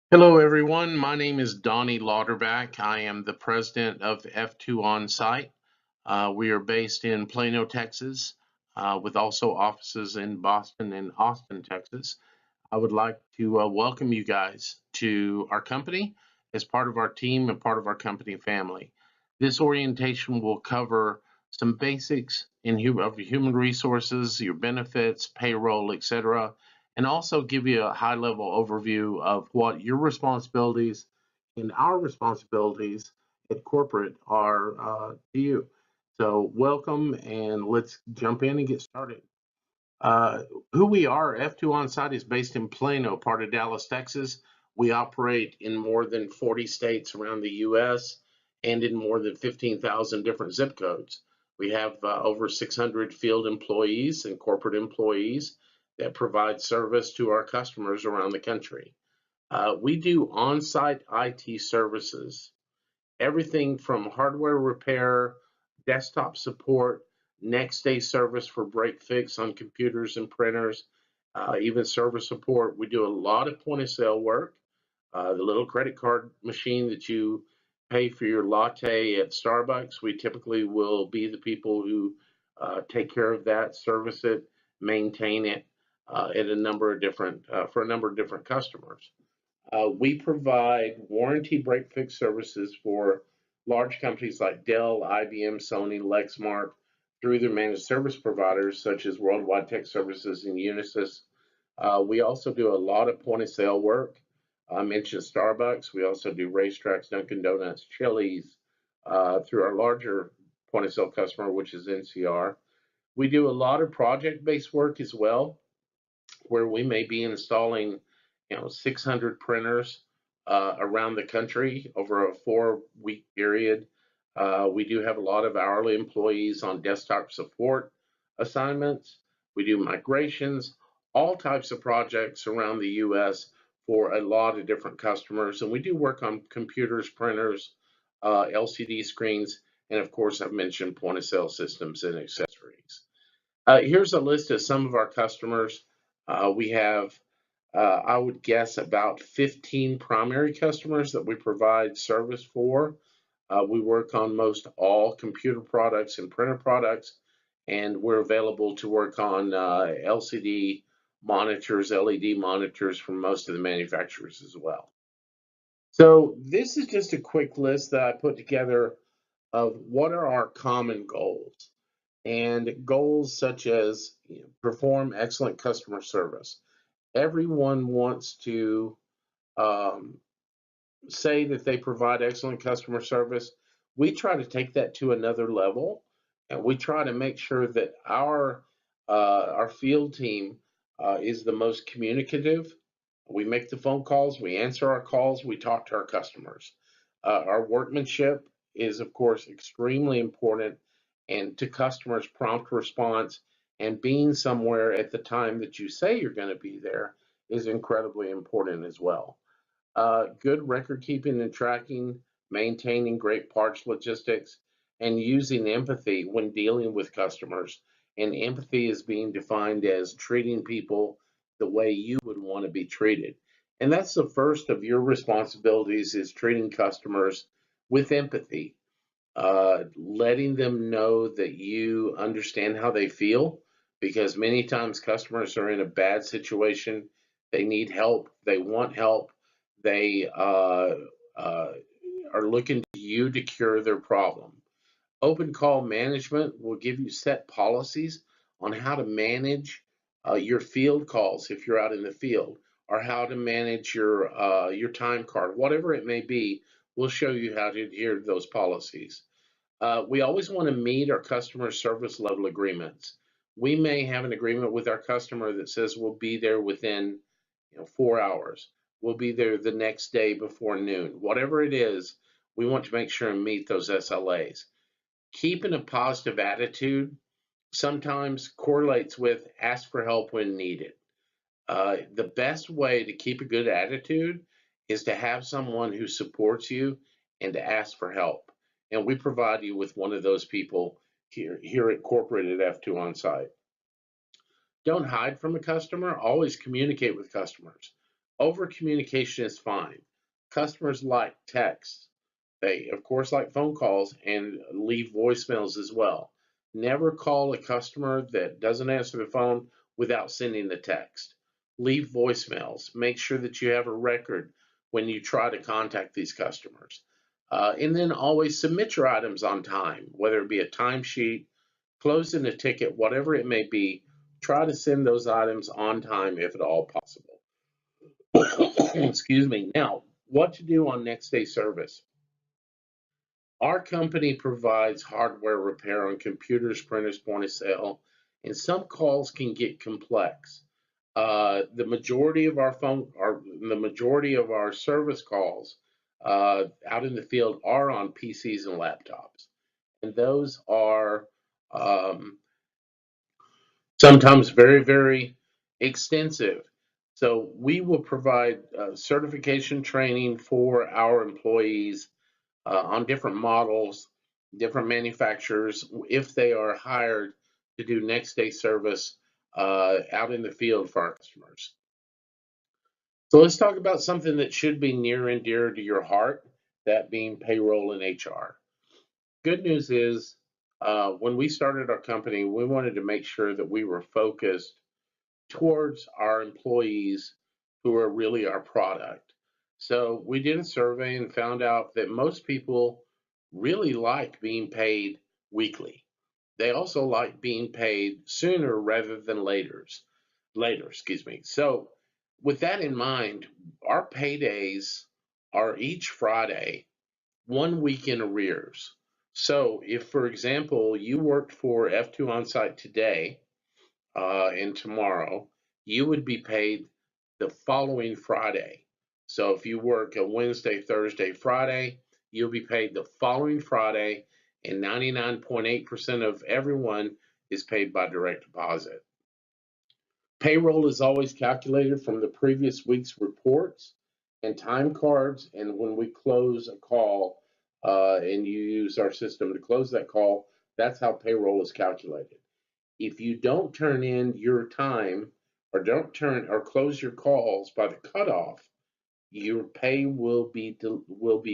Hello, everyone. My name is Donnie Lauderback. I am the president of F2OnSite. We are based in Plano, Texas, with also offices in Boston and Austin, Texas. I would like to welcome you guys to our company as part of our team and part of our company family. This orientation will cover some basics of human resources, your benefits, payroll, etc., and also give you a high-level overview of what your responsibilities and our responsibilities at corporate are to you. So welcome, and let's jump in and get started. Uh, who we are, F2OnSite is based in Plano, part of Dallas, Texas. We operate in more than 40 states around the U.S. and in more than 15,000 different zip codes. We have over 600 field employees and corporate employees that provide service to our customers around the country. We do on-site IT services, everything from hardware repair, desktop support, next day service for break fix on computers and printers, even service support. We do a lot of point of sale work. The little credit card machine that you pay for your latte at Starbucks, we typically will be the people who take care of that, service it, maintain it at a number of different for a number of different customers. We provide warranty break fix services for large companies like Dell, IBM, Sony, Lexmark, through their managed service providers such as Worldwide Tech Services and Unisys. We also do a lot of point of sale work. I mentioned Starbucks. We also do racetracks, Dunkin' Donuts, Chili's, through our larger point of sale customer, which is NCR. We do a lot of project-based work as well, where we may be installing 600 printers around the country over a 4-week period. We do have a lot of hourly employees on desktop support assignments. We do migrations, all types of projects around the US for a lot of different customers. And we do work on computers, printers, LCD screens, and of course, I've mentioned point of sale systems and accessories. Here's a list of some of our customers. We have, I would guess, about 15 primary customers that we provide service for. We work on most all computer products and printer products, and we're available to work on LCD monitors, LED monitors from most of the manufacturers as well. So this is just a quick list that I put together of what are our common goals. And goals such as perform excellent customer service. Everyone wants to um, say that they provide excellent customer service. We try to take that to another level, and we try to make sure that our field team is the most communicative. We make the phone calls, we answer our calls, we talk to our customers. Our workmanship is, of course, extremely important, and to customers, prompt response and being somewhere at the time that you say you're going to be there is incredibly important as well. Good record keeping and tracking, maintaining great parts logistics, and using empathy when dealing with customers. And empathy is being defined as treating people the way you would want to be treated. And that's the first of your responsibilities, is treating customers with empathy, letting them know that you understand how they feel, because many times customers are in a bad situation. They need help, they want help, they are looking to you to cure their problem. Open call management will give you set policies on how to manage your field calls if you're out in the field, or how to manage your time card, whatever it may be. We'll show you how to adhere to those policies. We always want to meet our customer service level agreements. We may have an agreement with our customer that says we'll be there within 4 hours. We'll be there the next day before noon. Whatever it is, we want to make sure and meet those SLAs. Keeping a positive attitude sometimes correlates with ask for help when needed. The best way to keep a good attitude is to have someone who supports you and to ask for help. And we provide you with one of those people here at corporate at F2OnSite. Don't hide from a customer. Always communicate with customers. Over communication is fine. Customers like text. They, of course, like phone calls and leave voicemails as well. Never call a customer that doesn't answer the phone without sending the text. Leave voicemails. Make sure that you have a record when you try to contact these customers. And then always submit your items on time, whether it be a timesheet, closing a ticket, whatever it may be. Try to send those items on time if at all possible. Excuse me. Now, what to do on next day service? Our company provides hardware repair on computers, printers, point of sale, and some calls can get complex. The majority of our service calls out in the field are on PCs and laptops, and those are um, sometimes very, very extensive. So we will provide certification training for our employees on different models, different manufacturers, if they are hired to do next day service out in the field for our customers. So let's talk about something that should be near and dear to your heart, that being payroll and HR. Good news is, when we started our company, we wanted to make sure that we were focused towards our employees who are really our product. So we did a survey and found out that most people really like being paid weekly. They also like being paid sooner rather than later, excuse me. So with that in mind, our paydays are each Friday, 1 week in arrears. So if, for example, you worked for F2 OnSite today, and tomorrow, you would be paid the following Friday. So if you work a Wednesday, Thursday, Friday, you'll be paid the following Friday, and 99.8% of everyone is paid by direct deposit. Payroll is always calculated from the previous week's reports and time cards, and when we close a call and you use our system to close that call, that's how payroll is calculated. If you don't turn in your time or don't turn or close your calls by the cutoff, your pay will be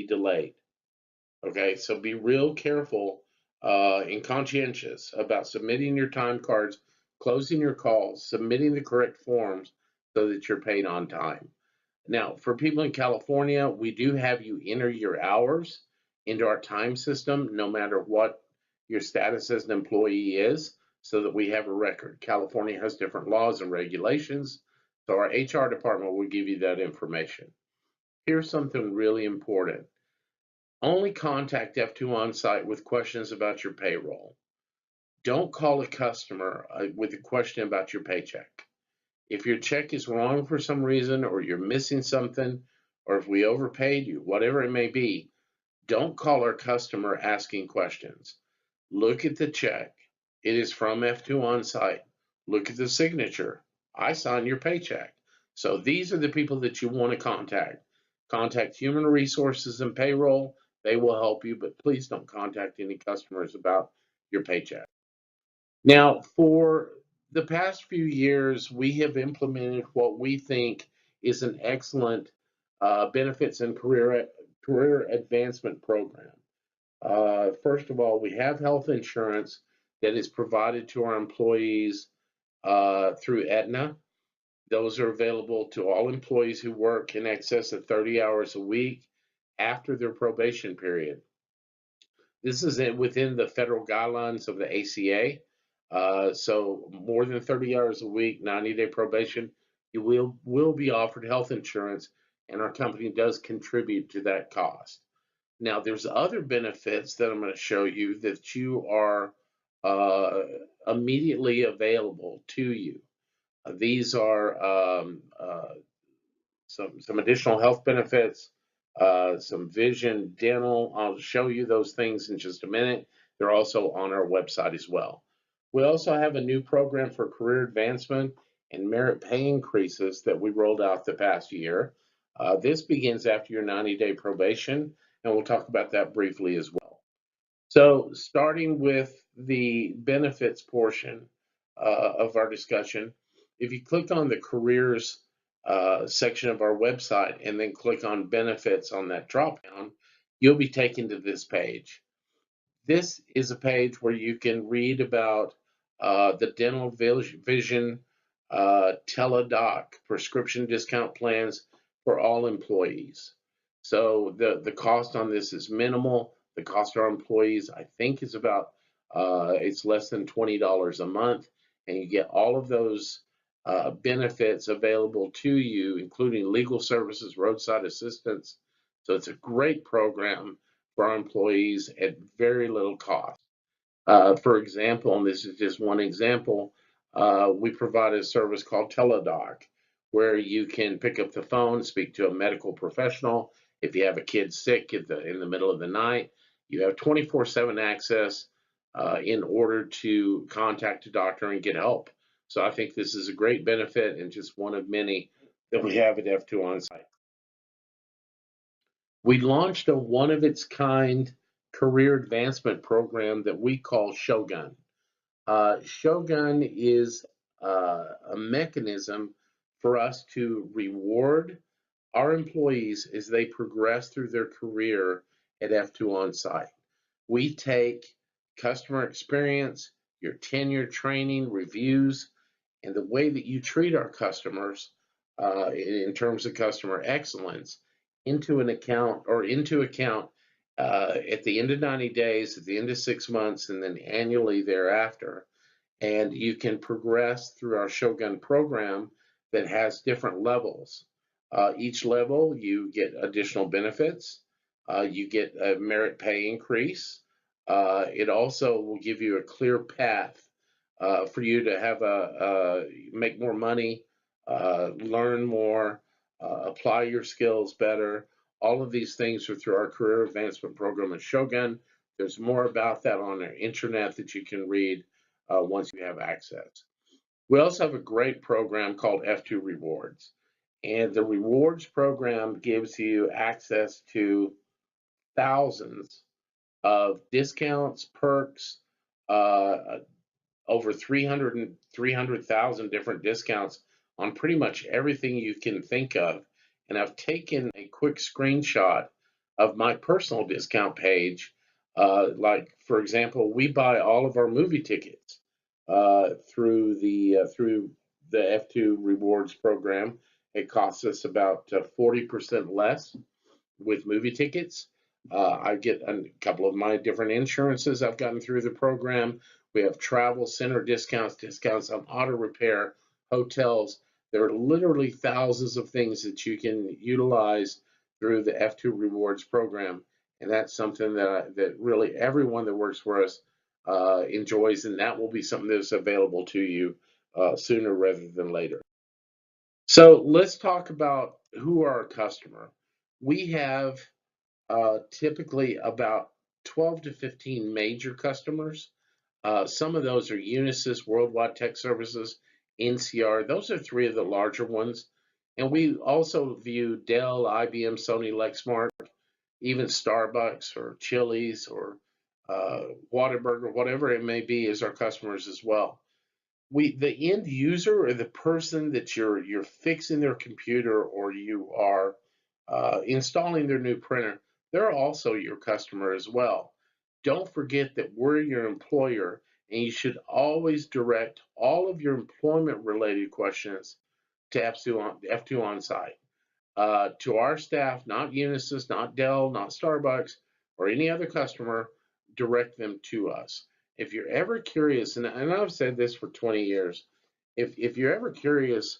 delayed. Okay, so be real careful and conscientious about submitting your time cards, closing your calls, submitting the correct forms so that you're paid on time. Now, for people in California, we do have you enter your hours into our time system, no matter what your status as an employee is, so that we have a record. California has different laws and regulations, so our HR department will give you that information. Here's something really important. Only contact F2 OnSite with questions about your payroll. Don't call a customer with a question about your paycheck. If your check is wrong for some reason, or you're missing something, or if we overpaid you, whatever it may be, don't call our customer asking questions. Look at the check. It is from F2 OnSite. Look at the signature. I signed your paycheck. So these are the people that you want to contact. Contact Human Resources and Payroll. They will help you, but please don't contact any customers about your paycheck. Now, for the past few years, we have implemented what we think is an excellent benefits and career advancement program. First of all, we have health insurance that is provided to our employees through Aetna. Those are available to all employees who work in excess of 30 hours a week after their probation period. This is within the federal guidelines of the ACA. So more than 30 hours a week, 90-day probation, you will be offered health insurance, and our company does contribute to that cost. Now, there's other benefits that I'm going to show you that you are immediately available to you. These are some additional health benefits, some vision, dental. I'll show you those things in just a minute. They're also on our website as well. We also have a new program for career advancement and merit pay increases that we rolled out the past year. This begins after your 90-day probation, and we'll talk about that briefly as well. So starting with the benefits portion of our discussion, if you click on the careers section of our website and then click on benefits on that drop down, you'll be taken to this page. This is a page where you can read about the dental vision teledoc prescription discount plans for all employees. So the cost on this is minimal. The cost to our employees, I think, is about it's less than $20 a month, and you get all of those benefits available to you, including legal services, roadside assistance. So it's a great program for our employees at very little cost. For example, and this is just one example, we provide a service called Teledoc, where you can pick up the phone, speak to a medical professional. If you have a kid sick in the middle of the night, you have 24/7 access in order to contact a doctor and get help. So I think this is a great benefit and just one of many that we have at F2 OnSite. We launched a one of its kind career advancement program that we call Shogun. Shogun is a mechanism for us to reward our employees as they progress through their career at F2 OnSite. We take customer experience, your tenure training, reviews, and the way that you treat our customers in terms of customer excellence into account at the end of 90 days, at the end of 6 months, and then annually thereafter. And you can progress through our Shogun program that has different levels. Each level, you get additional benefits. You get a merit pay increase. It also will give you a clear path for you to have make more money, learn more, apply your skills better. All of these things are through our career advancement program at Shogun. There's more about that on our internet that you can read once you have access. We also have a great program called F2 Rewards. And the rewards program gives you access to thousands of discounts, perks, over 300,000 different discounts on pretty much everything you can think of. And I've taken a quick screenshot of my personal discount page. Like, for example, we buy all of our movie tickets through the F2 Rewards program. It costs us about 40% less with movie tickets. I get a couple of my different insurances I've gotten through the program. We have travel center discounts, discounts on auto repair, hotels. There are literally thousands of things that you can utilize through the F2 Rewards program. And that's something that really everyone that works for us enjoys, and that will be something that's available to you sooner rather than later. So let's talk about who are our customer. We have typically about 12 to 15 major customers. Some of those are Unisys, Worldwide Tech Services, NCR. Those are three of the larger ones. And we also view Dell, IBM, Sony, Lexmark, even Starbucks or Chili's or Whataburger, whatever it may be, as our customers as well. The end user or the person that you're fixing their computer or you are installing their new printer, they're also your customer as well. Don't forget that we're your employer, and you should always direct all of your employment related questions to F2 OnSite. To our staff, not Unisys, not Dell, not Starbucks, or any other customer, direct them to us. If you're ever curious, and I've said this for 20 years, if you're ever curious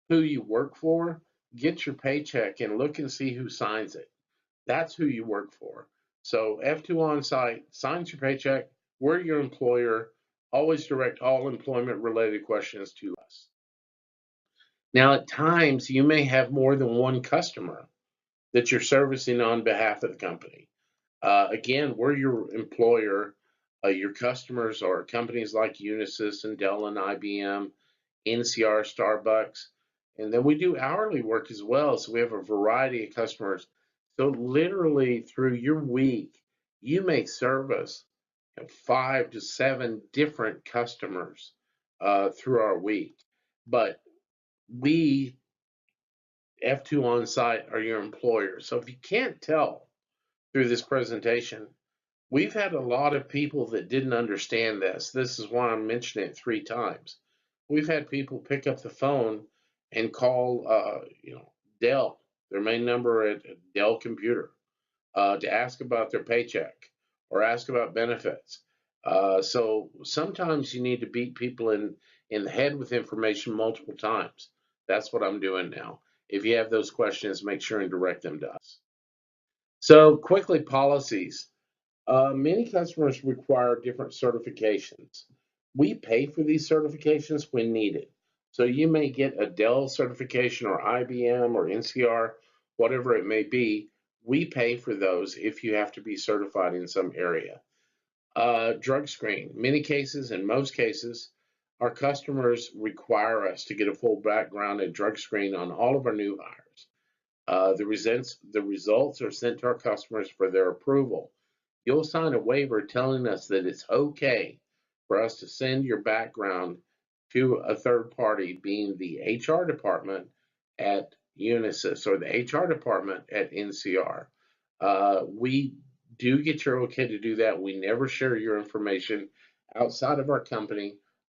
who you work for, get your paycheck and look and see who signs it. That's who you work for. So F2 OnSite signs your paycheck. We're your employer. Always direct all employment related questions to us. Now, at times, you may have more than one customer that you're servicing on behalf of the company. Again, we're your employer. Your customers are companies like Unisys and Dell and IBM, NCR, Starbucks, and then we do hourly work as well. So we have a variety of customers. So literally through your week, you may service 5 to 7 different customers through our week. But we F2OnSite are your employer. So if you can't tell through this presentation, we've had a lot of people that didn't understand this. This is why I'm mentioning it 3 times. We've had people pick up the phone and call, Dell, their main number at Dell Computer, to ask about their paycheck or ask about benefits. So sometimes you need to beat people in the head with information multiple times. That's what I'm doing now. If you have those questions, make sure and direct them to us. So quickly, policies. Many customers require different certifications. We pay for these certifications when needed. So you may get a Dell certification or IBM or NCR, whatever it may be. We pay for those if you have to be certified in some area. Drug screen. Many cases, in most cases, our customers require us to get a full background and drug screen on all of our new hires. The results are sent to our customers for their approval. You'll sign a waiver telling us that it's okay for us to send your background to a third party, being the HR department at Unisys or the HR department at NCR. We do get your okay to do that. We never share your information outside of our company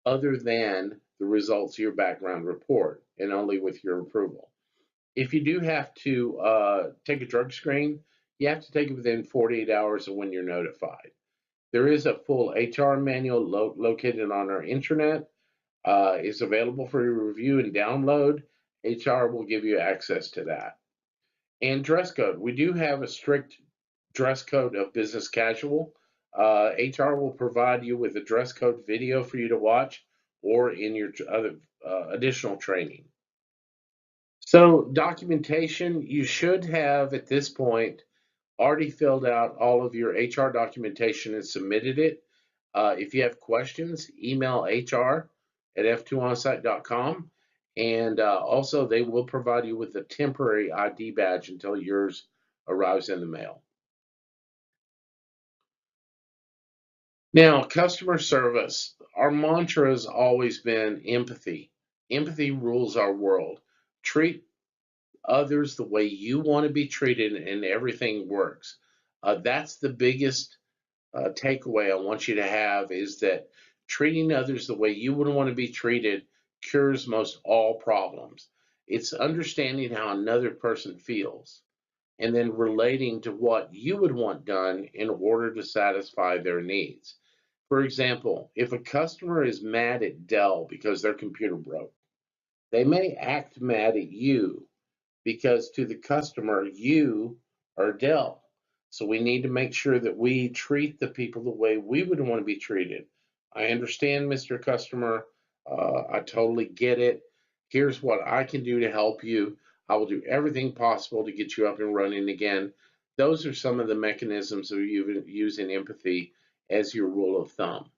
other than the results of your background report and only with your approval. If you do have to take a drug screen, you have to take it within 48 hours of when you're notified. There is a full HR manual located on our intranet. It's available for your review and download. HR will give you access to that. And dress code. We do have a strict dress code of business casual. HR will provide you with a dress code video for you to watch or in your other additional training. So documentation, you should have at this point already filled out all of your HR documentation and submitted it. If you have questions, email HR at f2onsite.com. And also, they will provide you with a temporary ID badge until yours arrives in the mail. Now, customer service. Our mantra has always been empathy. Empathy rules our world. Treat others the way you want to be treated, and everything works. That's the biggest takeaway I want you to have, is that treating others the way you would want to be treated cures most all problems. It's understanding how another person feels and then relating to what you would want done in order to satisfy their needs. For example, if a customer is mad at Dell because their computer broke, they may act mad at you because to the customer, you are Dell. So we need to make sure that we treat the people the way we would want to be treated. I understand, Mr. Customer. I totally get it. Here's what I can do to help you. I will do everything possible to get you up and running again. Those are some of the mechanisms of using empathy as your rule of thumb.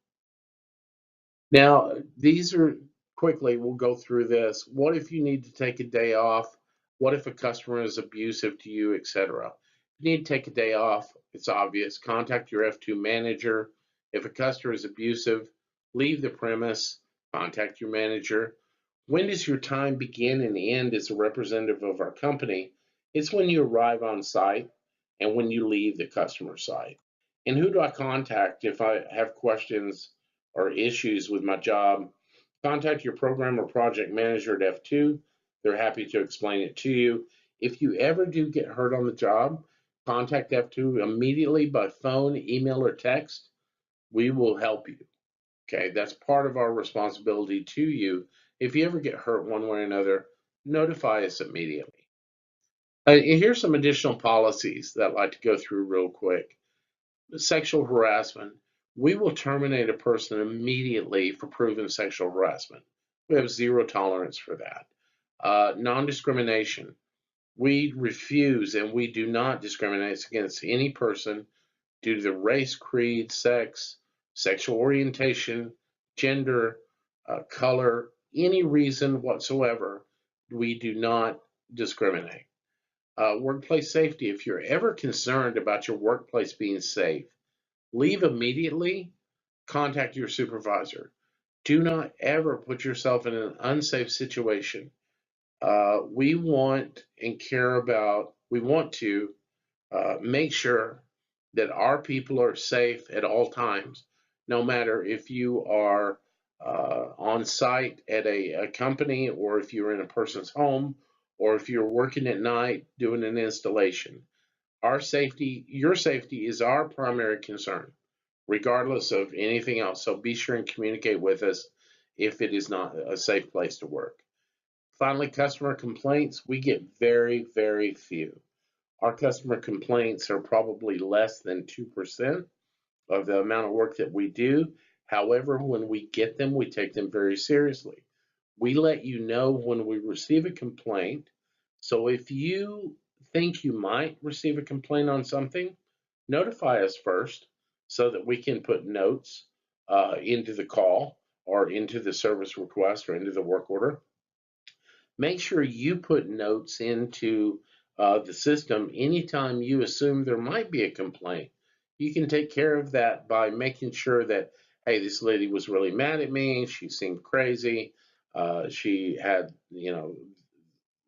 Now, these are quickly, we'll go through this. What if you need to take a day off? What if a customer is abusive to you, etc.? If you need to take a day off, it's obvious. Contact your F2 manager. If a customer is abusive, leave the premise, contact your manager. When does your time begin and end as a representative of our company? It's when you arrive on site and when you leave the customer site. And who do I contact if I have questions or issues with my job? Contact your program or project manager at F2. They're happy to explain it to you. If you ever do get hurt on the job, contact F2 immediately by phone, email, or text. We will help you. Okay, that's part of our responsibility to you. If you ever get hurt one way or another, notify us immediately. Here's some additional policies that I'd like to go through real quick. Sexual harassment. We will terminate a person immediately for proven sexual harassment. We have zero tolerance for that. Non-discrimination. We refuse and we do not discriminate against any person due to their race, creed, sex, sexual orientation, gender, color, any reason whatsoever. We do not discriminate. Workplace safety. If you're ever concerned about your workplace being safe, leave immediately, contact your supervisor. Do not ever put yourself in an unsafe situation. We want and care about, we want to make sure that our people are safe at all times, no matter if you are on site at a company, or if you're in a person's home, or if you're working at night doing an installation. Our safety, your safety is our primary concern, regardless of anything else. So be sure and communicate with us if it is not a safe place to work. Finally, customer complaints, we get very, very few. Our customer complaints are probably less than 2% of the amount of work that we do. However, when we get them, we take them very seriously. We let you know when we receive a complaint. So if you think you might receive a complaint on something, notify us first so that we can put notes into the call, or into the service request, or into the work order. Make sure you put notes into the system anytime you assume there might be a complaint. You can take care of that by making sure that, hey, this lady was really mad at me. She seemed crazy. She had,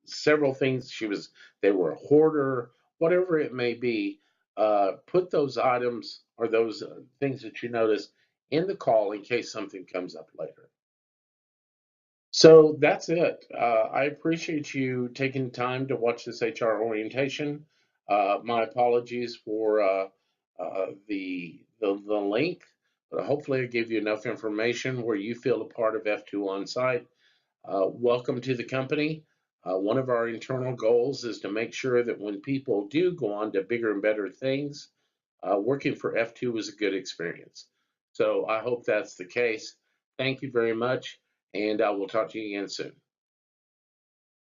several things. They were a hoarder, whatever it may be. Put those items, or those things that you notice, in the call in case something comes up later. So that's it. I appreciate you taking time to watch this HR orientation. My apologies for the length, but hopefully I gave you enough information where you feel a part of F2 on site. Welcome to the company. One of our internal goals is to make sure that when people do go on to bigger and better things, working for F2 is a good experience. So I hope that's the case. Thank you very much, and I will talk to you again soon.